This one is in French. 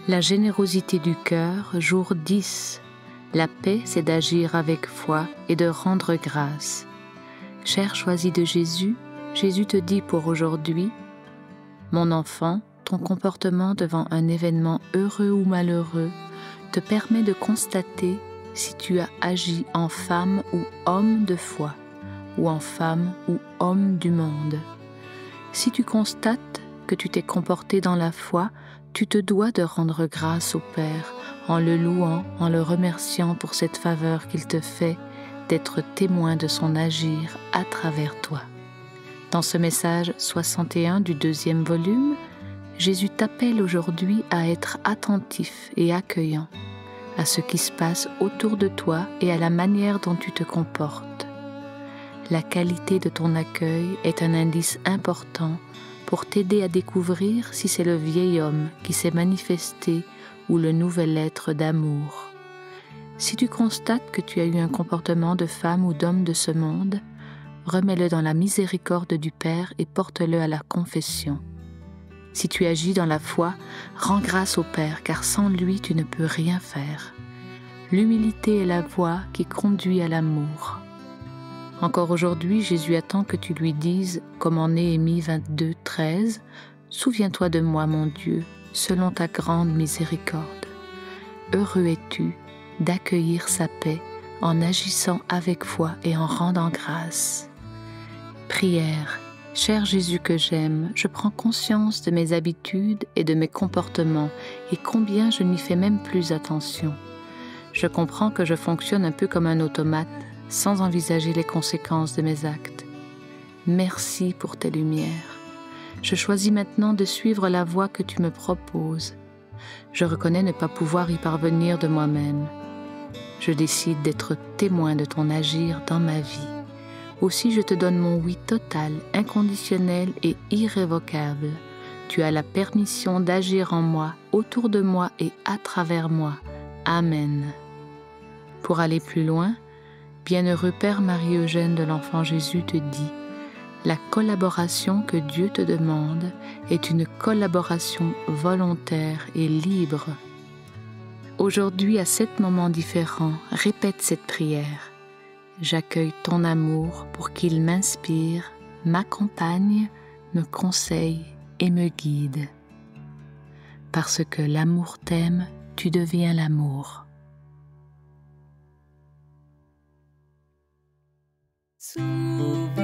La générosité du cœur, jour 10. La paix, c'est d'agir avec foi et de rendre grâce. Cher choisi de Jésus, Jésus te dit pour aujourd'hui: mon enfant, ton comportement devant un événement heureux ou malheureux te permet de constater si tu as agi en femme ou homme de foi, ou en femme ou homme du monde. Si tu constates que tu t'es comporté dans la foi, tu te dois de rendre grâce au Père en le louant, en le remerciant pour cette faveur qu'il te fait d'être témoin de son agir à travers toi. Dans ce message 61 du 2e volume, Jésus t'appelle aujourd'hui à être attentif et accueillant à ce qui se passe autour de toi et à la manière dont tu te comportes. La qualité de ton accueil est un indice important pour t'aider à découvrir si c'est le vieil homme qui s'est manifesté ou le nouvel être d'amour. Si tu constates que tu as eu un comportement de femme ou d'homme de ce monde, remets-le dans la miséricorde du Père et porte-le à la confession. Si tu agis dans la foi, rends grâce au Père, car sans lui tu ne peux rien faire. L'humilité est la voie qui conduit à l'amour. Encore aujourd'hui, Jésus attend que tu lui dises, comme en Néhémie 22, 13, « Souviens-toi de moi, mon Dieu, selon ta grande miséricorde. » Heureux es-tu d'accueillir sa paix en agissant avec foi et en rendant grâce. Prière. Cher Jésus que j'aime, je prends conscience de mes habitudes et de mes comportements et combien je n'y fais même plus attention. Je comprends que je fonctionne un peu comme un automate, sans envisager les conséquences de mes actes. Merci pour tes lumières. Je choisis maintenant de suivre la voie que tu me proposes. Je reconnais ne pas pouvoir y parvenir de moi-même. Je décide d'être témoin de ton agir dans ma vie. Aussi je te donne mon oui total, inconditionnel et irrévocable. Tu as la permission d'agir en moi, autour de moi et à travers moi. Amen. Pour aller plus loin, bienheureux Père Marie-Eugène de l'Enfant Jésus te dit: la collaboration que Dieu te demande est une collaboration volontaire et libre. Aujourd'hui, à 7 moments différents, répète cette prière. J'accueille ton amour pour qu'il m'inspire, m'accompagne, me conseille et me guide. Parce que l'amour t'aime, tu deviens l'amour. Souviens